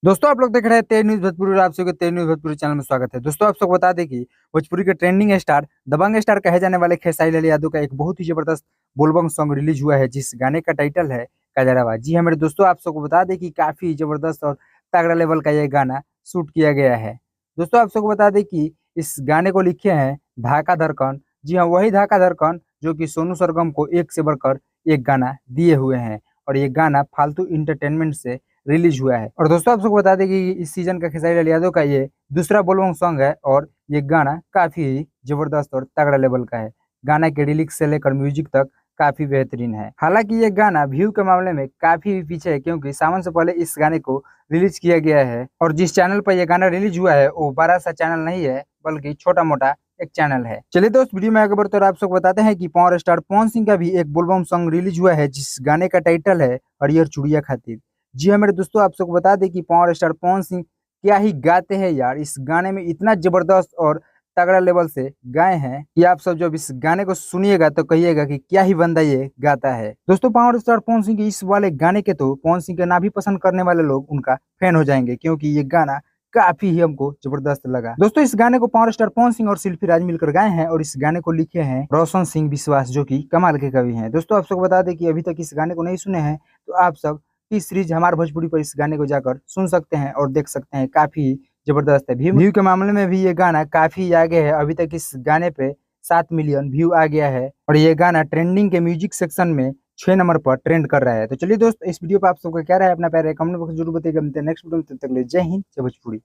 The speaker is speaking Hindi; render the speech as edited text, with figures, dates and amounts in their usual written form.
दोस्तों आप लोग देख रहे हैं तेज न्यूज भोजपुरी और आप सबके तेज न्यूज भोजपुरी चैनल में स्वागत है। दोस्तों आप सबको बता दें कि भोजपुरी के ट्रेंडिंग स्टार दबंग स्टार कहे जाने वाले खेसारी लाल यादव का एक बहुत ही जबरदस्त बोलबम सॉन्ग रिलीज हुआ है, जिस गाने का टाइटल है काजरावा। जी हाँ मेरे दोस्तों, आप सबको बता दें कि काफी जबरदस्त और तगड़ा लेवल का यह गाना शूट किया गया है। दोस्तों आप सबको बता दें कि इस गाने को लिखे हैं धाका धड़कन। जी हाँ, वही धाका धड़कन जो कि सोनू सरगम को एक से बढ़कर एक गाना दिए हुए हैं, और ये गाना फालतू इंटरटेनमेंट से रिलीज हुआ है। और दोस्तों आप सबको बता दें कि इस सीजन का खेसारी लाल यादव का ये दूसरा बोलबम सॉन्ग है, और ये गाना काफी ही जबरदस्त और तगड़ा लेवल का है। गाना के लिरिक्स से लेकर म्यूजिक तक काफी बेहतरीन है। हालांकि ये गाना व्यू के मामले में काफी पीछे है, क्योंकि सावन से पहले इस गाने को रिलीज किया गया है, और जिस चैनल पर यह गाना रिलीज हुआ है वो बड़ा सा चैनल नहीं है, बल्कि छोटा मोटा एक चैनल है। चलिए दोस्त, वीडियो में आगे बढ़ते और आप सबको बताते हैं कि पावर स्टार पवन सिंह का भी एक बोलबम सॉन्ग रिलीज हुआ है, जिस गाने का टाइटल है हरियर चूड़िया खातिर। जी हाँ मेरे दोस्तों, आप सबको बता दें कि पावर स्टार पवन सिंह क्या ही गाते हैं यार। इस गाने में इतना जबरदस्त और तगड़ा लेवल से गाए हैं कि आप सब जब इस गाने को सुनिएगा तो कहिएगा कि क्या ही बंदा ये गाता है। दोस्तों पावर स्टार पवन सिंह के इस वाले गाने के तो पवन सिंह के ना भी पसंद करने वाले लोग उनका फैन हो जाएंगे, क्योंकि ये गाना काफी ही हमको जबरदस्त लगा। दोस्तों इस गाने को पावर स्टार पवन सिंह और शिल्पी राज मिलकर गाए हैं, और इस गाने को लिखे हैं रोशन सिंह विश्वास, जो कि कमाल के कवि हैं। दोस्तों आप सबको बता दें कि अभी तक इस गाने को नहीं सुने हैं तो आप सब इस सीरीज हमारे भोजपुरी पर इस गाने को जाकर सुन सकते हैं और देख सकते हैं। काफी जबरदस्त है। व्यू के मामले में भी ये गाना काफी आगे है। अभी तक इस गाने पे 7 मिलियन व्यू आ गया है, और ये गाना ट्रेंडिंग के म्यूजिक सेक्शन में 6 नंबर पर ट्रेंड कर रहा है। तो चलिए दोस्त, इस वीडियो पर आप सबका क्या राय है अपना प्यारे कमेंट बॉक्स में जरूर बताइएगा। नेक्स्ट वीडियो में, तब तक के लिए जय हिंद जय भोजपुरी।